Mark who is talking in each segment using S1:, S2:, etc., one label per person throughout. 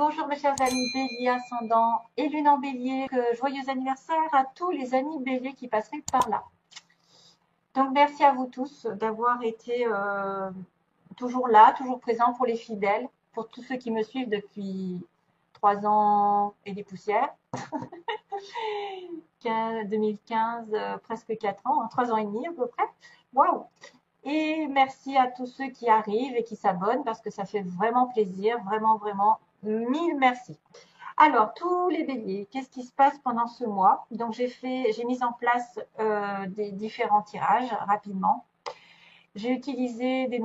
S1: Bonjour mes chers amis Bélier ascendant et Lune en Bélier. Joyeux anniversaire à tous les amis Bélier qui passeraient par là. Donc merci à vous tous d'avoir été toujours là, toujours présents pour les fidèles, pour tous ceux qui me suivent depuis 3 ans et des poussières. 2015, presque 4 ans, 3 ans et demi à peu près. Waouh! Et merci à tous ceux qui arrivent et qui s'abonnent parce que ça fait vraiment plaisir, vraiment, vraiment, mille merci. Alors, tous les béliers, qu'est-ce qui se passe pendant ce mois? Donc, j'ai mis en place des différents tirages rapidement. J'ai utilisé des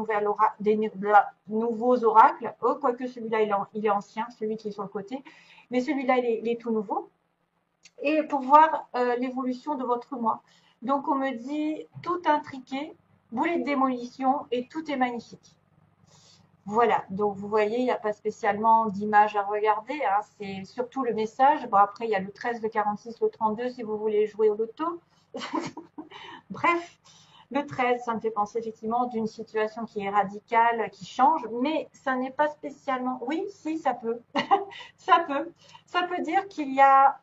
S1: nouveaux oracles. Oh, quoique celui-là, il est ancien, celui qui est sur le côté. Mais celui-là, il est tout nouveau. Et pour voir l'évolution de votre mois. Donc, on me dit tout intriqué, boulet de démolition et tout est magnifique. Voilà, donc vous voyez, il n'y a pas spécialement d'image à regarder, hein, c'est surtout le message. Bon, après, il y a le 13, le 46, le 32 si vous voulez jouer au loto. Bref, le 13, ça me fait penser effectivement d'une situation qui est radicale, qui change, mais ça n'est pas spécialement. Oui, si, ça peut. Ça peut. Ça peut dire qu'il y a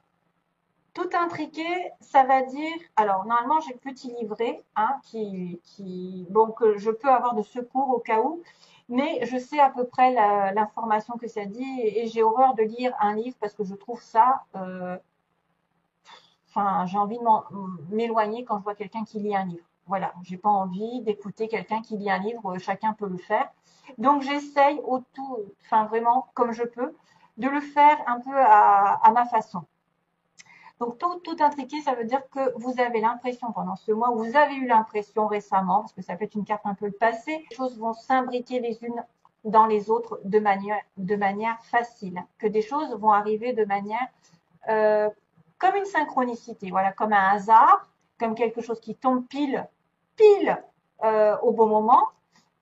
S1: tout intriqué, ça va dire. Alors, normalement, j'ai le petit livret, hein, bon, que je peux avoir de secours au cas où, mais je sais à peu près l'information que ça dit et j'ai horreur de lire un livre parce que je trouve ça. Enfin, j'ai envie de m'éloigner quand je vois quelqu'un qui lit un livre. Voilà, j'ai pas envie d'écouter quelqu'un qui lit un livre, chacun peut le faire. Donc, j'essaye enfin vraiment comme je peux, de le faire un peu à ma façon. Donc, tout intriqué, ça veut dire que vous avez l'impression pendant ce mois, vous avez eu l'impression récemment, parce que ça peut être une carte un peu le passé, les choses vont s'imbriquer les unes dans les autres de manière facile, que des choses vont arriver de manière euh, comme une synchronicité, voilà, comme un hasard, comme quelque chose qui tombe pile au bon moment,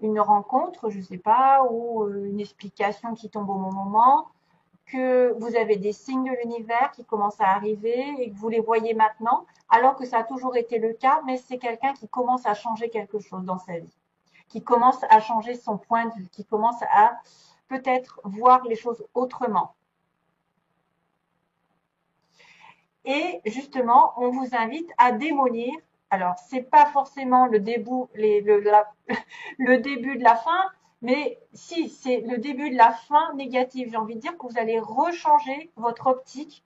S1: une rencontre, je ne sais pas, ou une explication qui tombe au bon moment, que vous avez des signes de l'univers qui commencent à arriver et que vous les voyez maintenant, alors que ça a toujours été le cas, mais c'est quelqu'un qui commence à changer quelque chose dans sa vie, qui commence à changer son point de vue, qui commence à peut-être voir les choses autrement. Et justement, on vous invite à démolir. Alors, c'est pas forcément le début de la fin, mais si, c'est le début de la fin négative. J'ai envie de dire que vous allez rechanger votre optique.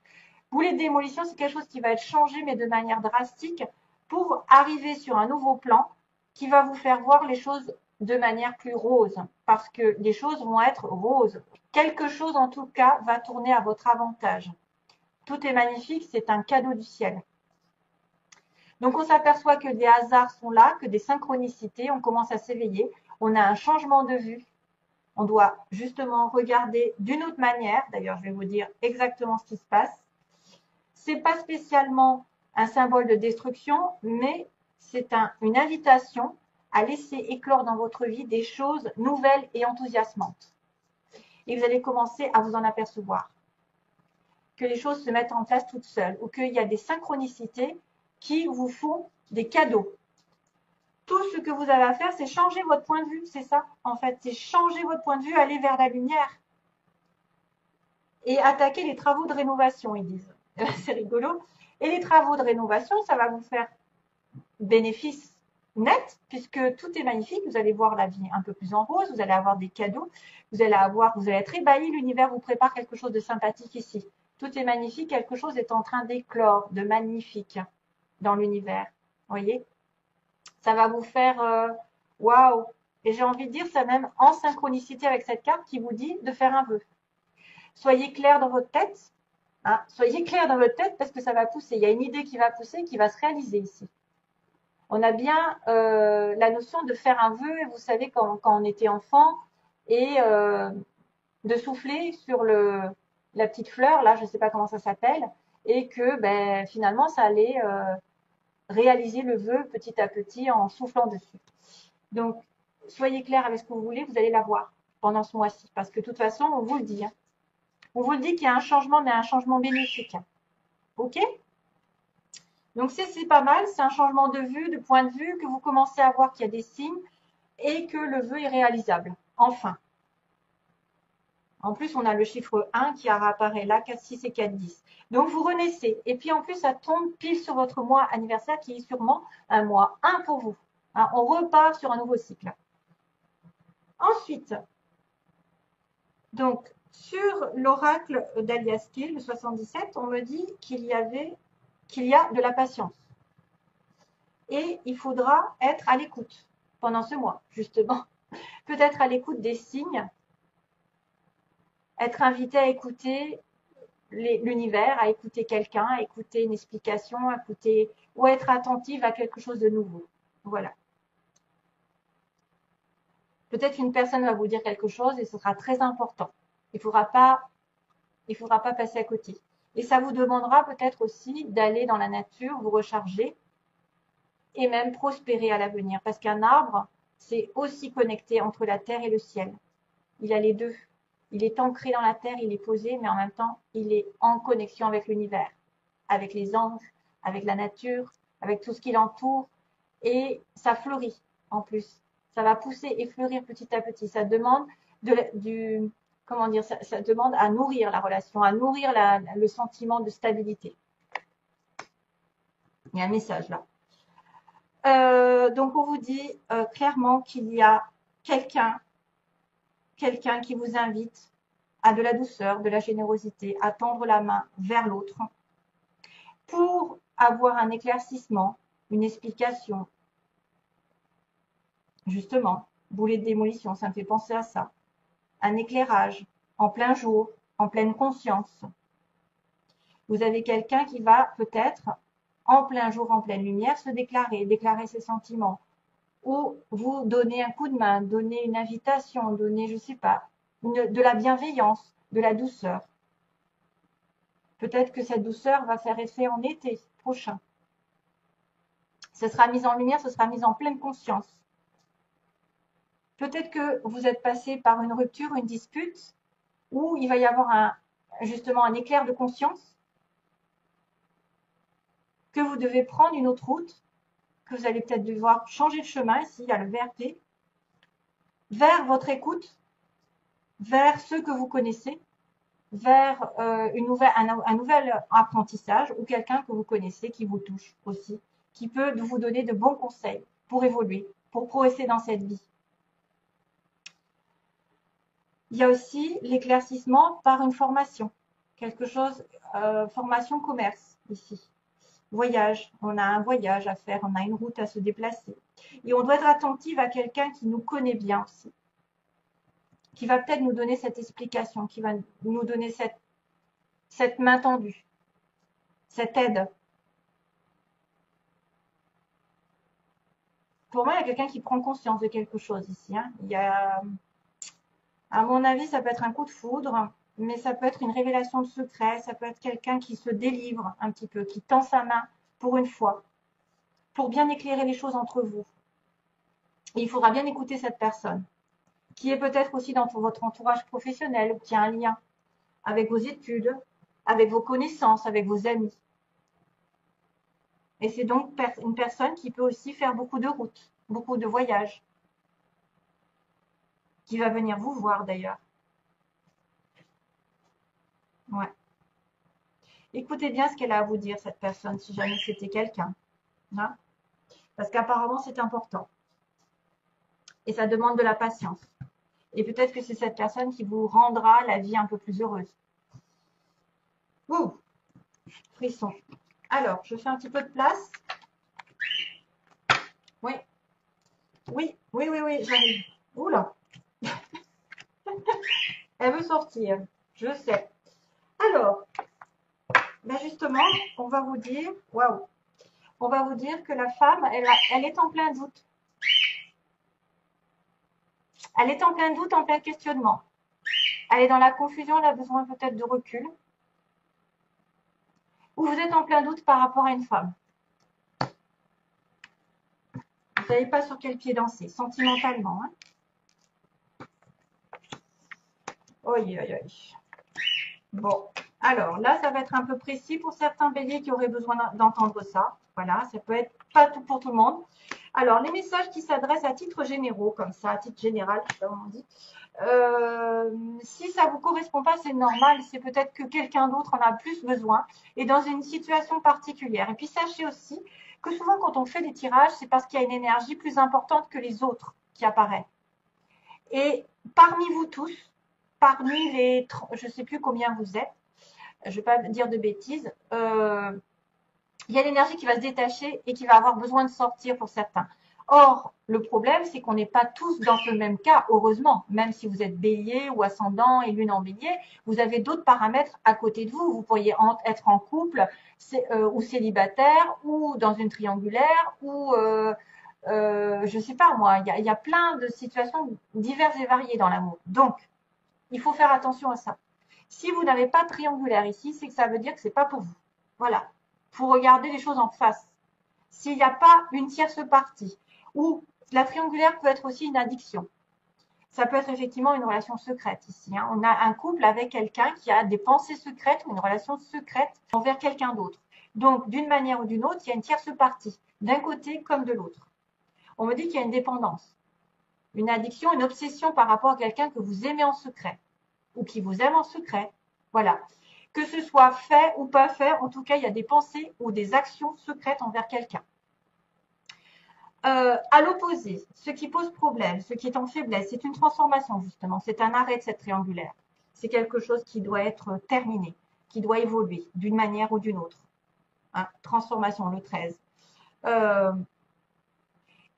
S1: Boulet de démolition, c'est quelque chose qui va être changé, mais de manière drastique, pour arriver sur un nouveau plan qui va vous faire voir les choses de manière plus rose, parce que les choses vont être roses. Quelque chose, en tout cas, va tourner à votre avantage. Tout est magnifique, c'est un cadeau du ciel. Donc, on s'aperçoit que des hasards sont là, que des synchronicités, on commence à s'éveiller, on a un changement de vue. On doit justement regarder d'une autre manière. D'ailleurs, je vais vous dire exactement ce qui se passe. C'est pas spécialement un symbole de destruction, mais c'est une invitation à laisser éclore dans votre vie des choses nouvelles et enthousiasmantes. Et vous allez commencer à vous en apercevoir. Que les choses se mettent en place toutes seules ou qu'il y a des synchronicités qui vous font des cadeaux. Tout ce que vous avez à faire, c'est changer votre point de vue, c'est ça en fait, c'est changer votre point de vue, aller vers la lumière et attaquer les travaux de rénovation, ils disent. C'est rigolo. Et les travaux de rénovation, ça va vous faire bénéfice net puisque tout est magnifique, vous allez voir la vie un peu plus en rose, vous allez avoir des cadeaux, vous allez être ébahi, l'univers vous prépare quelque chose de sympathique ici. Tout est magnifique, quelque chose est en train d'éclore, de magnifique dans l'univers. Vous voyez? Ça va vous faire waouh! Et j'ai envie de dire, ça même en synchronicité avec cette carte qui vous dit de faire un vœu. Soyez clair dans votre tête. Hein, soyez clair dans votre tête parce que ça va pousser. Il y a une idée qui va pousser, qui va se réaliser ici. On a bien la notion de faire un vœu, vous savez, quand on était enfant, et de souffler sur la petite fleur, là, je ne sais pas comment ça s'appelle, et que ben, finalement, ça allait réaliser le vœu petit à petit en soufflant dessus. Donc, soyez clair avec ce que vous voulez, vous allez l'avoir pendant ce mois-ci, parce que de toute façon, on vous le dit. Hein. On vous le dit qu'il y a un changement, mais un changement bénéfique. Hein. OK? Donc, c'est pas mal, c'est un changement de vue, de point de vue, que vous commencez à voir qu'il y a des signes et que le vœu est réalisable. Enfin. En plus, on a le chiffre 1 qui apparaît là, 4, 6 et 4, 10. Donc, vous renaissez. Et puis, en plus, ça tombe pile sur votre mois anniversaire qui est sûrement un mois 1 pour vous. Hein, on repart sur un nouveau cycle. Ensuite, donc, sur l'oracle d'Alias Kiel, le 77, on me dit qu'il y a de la patience. Et il faudra être à l'écoute pendant ce mois, justement. Peut-être à l'écoute des signes, être invité à écouter l'univers, à écouter quelqu'un, à écouter une explication, à écouter, ou à être attentive à quelque chose de nouveau. Voilà. Peut-être qu'une personne va vous dire quelque chose et ce sera très important. Il ne faudra pas passer à côté. Et ça vous demandera peut-être aussi d'aller dans la nature, vous recharger et même prospérer à l'avenir. Parce qu'un arbre, c'est aussi connecté entre la terre et le ciel. Il a les deux. Il est ancré dans la terre, il est posé, mais en même temps, il est en connexion avec l'univers, avec les anges, avec la nature, avec tout ce qui l'entoure. Et ça fleurit en plus. Ça va pousser et fleurir petit à petit. Ça demande ça demande à nourrir la relation, à nourrir le sentiment de stabilité. Il y a un message là. Donc on vous dit clairement qu'il y a quelqu'un qui vous invite à de la douceur, de la générosité, à tendre la main vers l'autre pour avoir un éclaircissement, une explication. Justement, boulet de démolition, ça me fait penser à ça. Un éclairage en plein jour, en pleine conscience. Vous avez quelqu'un qui va peut-être, en plein jour, en pleine lumière, se déclarer ses sentiments. Ou vous donner un coup de main, donner une invitation, donner, je ne sais pas, de la bienveillance, de la douceur. Peut-être que cette douceur va faire effet en été prochain. Ce sera mis en lumière, ce sera mis en pleine conscience. Peut-être que vous êtes passé par une rupture, une dispute, où il va y avoir justement un éclair de conscience, que vous devez prendre une autre route, que vous allez peut-être devoir changer de chemin, ici il y a le VRT, vers votre écoute, vers ceux que vous connaissez, vers un nouvel apprentissage ou quelqu'un que vous connaissez qui vous touche aussi, qui peut vous donner de bons conseils pour évoluer, pour progresser dans cette vie. Il y a aussi l'éclaircissement par une formation, quelque chose, formation commerce ici. Voyage, on a un voyage à faire, on a une route à se déplacer. Et on doit être attentive à quelqu'un qui nous connaît bien aussi, qui va peut-être nous donner cette explication, qui va nous donner cette main tendue, cette aide. Pour moi, il y a quelqu'un qui prend conscience de quelque chose ici. Hein. Il y a, à mon avis, ça peut être un coup de foudre, mais ça peut être une révélation de secret, ça peut être quelqu'un qui se délivre un petit peu, qui tend sa main pour une fois, pour bien éclairer les choses entre vous. Et il faudra bien écouter cette personne, qui est peut-être aussi dans votre entourage professionnel, qui a un lien avec vos études, avec vos connaissances, avec vos amis. Et c'est donc une personne qui peut aussi faire beaucoup de routes, beaucoup de voyages, qui va venir vous voir d'ailleurs. Ouais. Écoutez bien ce qu'elle a à vous dire, cette personne, si jamais c'était quelqu'un. Hein, parce qu'apparemment, c'est important. Et ça demande de la patience. Et peut-être que c'est cette personne qui vous rendra la vie un peu plus heureuse. Ouh, frisson. Alors, je fais un petit peu de place. Oui. Oui, j'arrive. Oula. Elle veut sortir. Je sais. Alors, ben justement, on va vous dire, waouh, on va vous dire que la femme, elle est en plein doute. Elle est en plein doute, en plein questionnement. Elle est dans la confusion, elle a besoin peut-être de recul. Ou vous êtes en plein doute par rapport à une femme. Vous ne savez pas sur quel pied danser, sentimentalement. Hein. Oi. Bon, alors là, ça va être un peu précis pour certains béliers qui auraient besoin d'entendre ça. Voilà, ça peut être pas tout pour tout le monde. Alors, les messages qui s'adressent à titre généraux, comme ça, à titre général, je sais pas comment on dit. Si ça vous correspond pas, c'est normal. C'est peut-être que quelqu'un d'autre en a plus besoin et dans une situation particulière. Et puis, sachez aussi que souvent, quand on fait des tirages, c'est parce qu'il y a une énergie plus importante que les autres qui apparaît. Et parmi vous tous, parmi les, je sais plus combien vous êtes, je ne vais pas dire de bêtises, il y a l'énergie qui va se détacher et qui va avoir besoin de sortir pour certains. Or, le problème, c'est qu'on n'est pas tous dans le même cas, heureusement. Même si vous êtes bélier ou ascendant et lune en bélier, vous avez d'autres paramètres à côté de vous. Vous pourriez être en couple ou célibataire ou dans une triangulaire ou, je ne sais pas moi, il y a plein de situations diverses et variées dans l'amour. Donc, il faut faire attention à ça. Si vous n'avez pas de triangulaire ici, c'est que ça veut dire que ce n'est pas pour vous. Voilà. Il faut regarder les choses en face. S'il n'y a pas une tierce partie, ou la triangulaire peut être aussi une addiction. Ça peut être effectivement une relation secrète ici. Hein. On a un couple avec quelqu'un qui a des pensées secrètes ou une relation secrète envers quelqu'un d'autre. Donc, d'une manière ou d'une autre, il y a une tierce partie, d'un côté comme de l'autre. On me dit qu'il y a une dépendance, une addiction, une obsession par rapport à quelqu'un que vous aimez en secret ou qui vous aime en secret. Voilà. Que ce soit fait ou pas fait, en tout cas, il y a des pensées ou des actions secrètes envers quelqu'un. À l'opposé, ce qui pose problème, ce qui est en faiblesse, c'est une transformation justement, c'est un arrêt de cette triangulaire. C'est quelque chose qui doit être terminé, qui doit évoluer d'une manière ou d'une autre. Hein, transformation, le 13.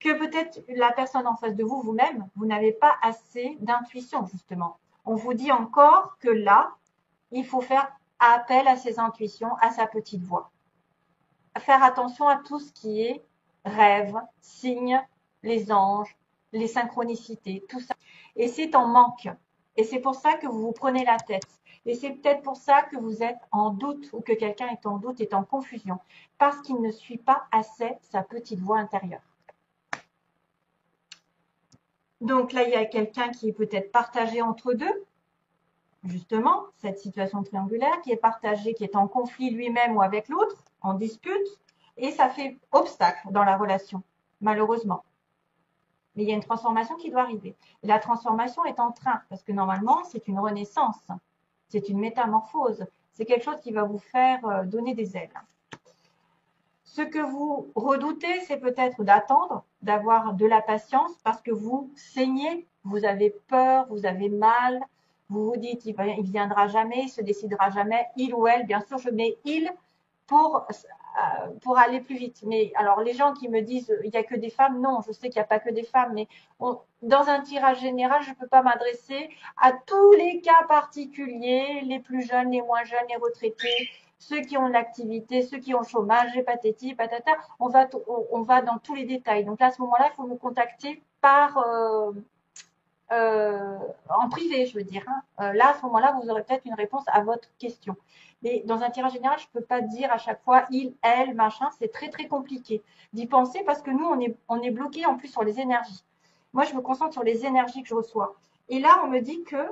S1: Que peut-être la personne en face de vous, vous-même, vous n'avez pas assez d'intuition justement. On vous dit encore que là, il faut faire appel à ses intuitions, à sa petite voix. Faire attention à tout ce qui est rêve, signes, les anges, les synchronicités, tout ça. Et c'est en manque. Et c'est pour ça que vous vous prenez la tête. Et c'est peut-être pour ça que vous êtes en doute ou que quelqu'un est en doute, est en confusion. Parce qu'il ne suit pas assez sa petite voix intérieure. Donc là, il y a quelqu'un qui est peut-être partagé entre deux. Justement, cette situation triangulaire qui est partagée, qui est en conflit lui-même ou avec l'autre, en dispute, et ça fait obstacle dans la relation, malheureusement. Mais il y a une transformation qui doit arriver. Et la transformation est en train, parce que normalement, c'est une renaissance, c'est une métamorphose, c'est quelque chose qui va vous faire donner des ailes. Ce que vous redoutez, c'est peut-être d'attendre, d'avoir de la patience, parce que vous saignez, vous avez peur, vous avez mal, vous vous dites, il viendra jamais, il se décidera jamais, il ou elle, bien sûr, je mets il pour aller plus vite. Mais alors, les gens qui me disent, il n'y a que des femmes, non, je sais qu'il n'y a pas que des femmes, mais dans un tirage général, je ne peux pas m'adresser à tous les cas particuliers, les plus jeunes, les moins jeunes, les retraités, ceux qui ont l'activité, ceux qui ont le chômage, les patati, patata, on va dans tous les détails. Donc là, à ce moment-là, il faut nous contacter par en privé, je veux dire. Hein. Là, à ce moment-là, vous aurez peut-être une réponse à votre question. Mais dans un tirage général, je ne peux pas dire à chaque fois il, elle, machin. C'est très, très compliqué d'y penser parce que nous, on est bloqué en plus sur les énergies. Moi, je me concentre sur les énergies que je reçois. Et là, on me dit que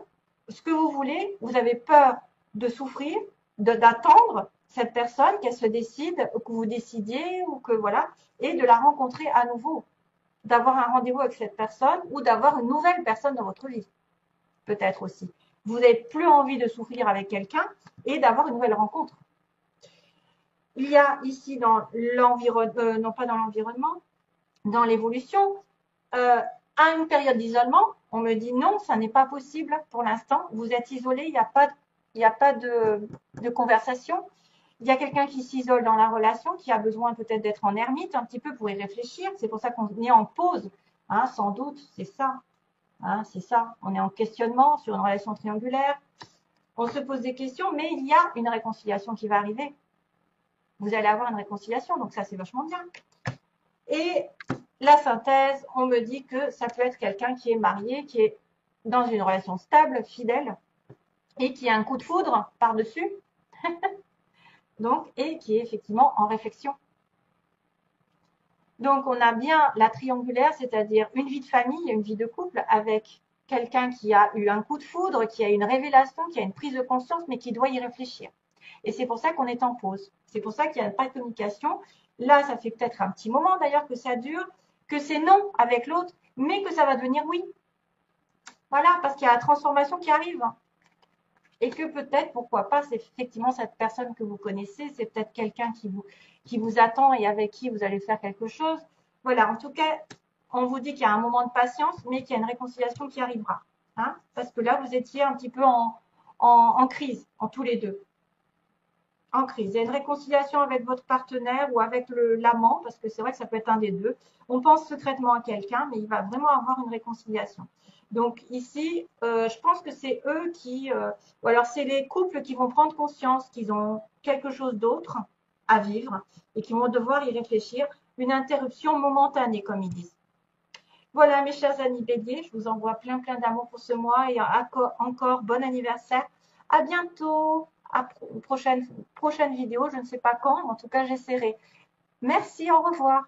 S1: ce que vous voulez, vous avez peur de souffrir, d'attendre cette personne, qu'elle se décide, que vous décidiez ou que voilà, et de la rencontrer à nouveau, d'avoir un rendez-vous avec cette personne ou d'avoir une nouvelle personne dans votre vie, peut-être aussi. Vous n'avez plus envie de souffrir avec quelqu'un et d'avoir une nouvelle rencontre. Il y a ici dans l'environnement, non pas dans l'environnement, dans l'évolution, à une période d'isolement, on me dit non, ça n'est pas possible pour l'instant. Vous êtes isolé, il n'y a pas de conversation. Il y a quelqu'un qui s'isole dans la relation, qui a besoin peut-être d'être en ermite un petit peu pour y réfléchir. C'est pour ça qu'on est en pause, hein, sans doute, c'est ça. Hein, c'est ça. On est en questionnement sur une relation triangulaire. On se pose des questions, mais il y a une réconciliation qui va arriver. Vous allez avoir une réconciliation, donc ça, c'est vachement bien. Et la synthèse, on me dit que ça peut être quelqu'un qui est marié, qui est dans une relation stable, fidèle, et qui a un coup de foudre par-dessus, donc, et qui est effectivement en réflexion. Donc, on a bien la triangulaire, c'est-à-dire une vie de famille, une vie de couple avec quelqu'un qui a eu un coup de foudre, qui a une révélation, qui a une prise de conscience, mais qui doit y réfléchir. Et c'est pour ça qu'on est en pause. C'est pour ça qu'il n'y a pas de communication. Là, ça fait peut-être un petit moment d'ailleurs que ça dure, que c'est non avec l'autre, mais que ça va devenir oui. Voilà, parce qu'il y a la transformation qui arrive. Et que peut-être, pourquoi pas, c'est effectivement cette personne que vous connaissez, c'est peut-être quelqu'un qui vous attend et avec qui vous allez faire quelque chose. Voilà, en tout cas, on vous dit qu'il y a un moment de patience, mais qu'il y a une réconciliation qui arrivera. Hein, parce que là, vous étiez un petit peu en crise, en tous les deux. En crise. Il y a une réconciliation avec votre partenaire ou avec l'amant, parce que c'est vrai que ça peut être un des deux. On pense secrètement à quelqu'un, mais il va vraiment avoir une réconciliation. Donc ici, je pense que c'est eux qui, ou alors c'est les couples qui vont prendre conscience qu'ils ont quelque chose d'autre à vivre et qui vont devoir y réfléchir. Une interruption momentanée, comme ils disent. Voilà, mes chers amis béliers, je vous envoie plein d'amour pour ce mois et encore bon anniversaire. À bientôt, à prochaine vidéo, je ne sais pas quand, en tout cas j'essaierai. Merci, au revoir.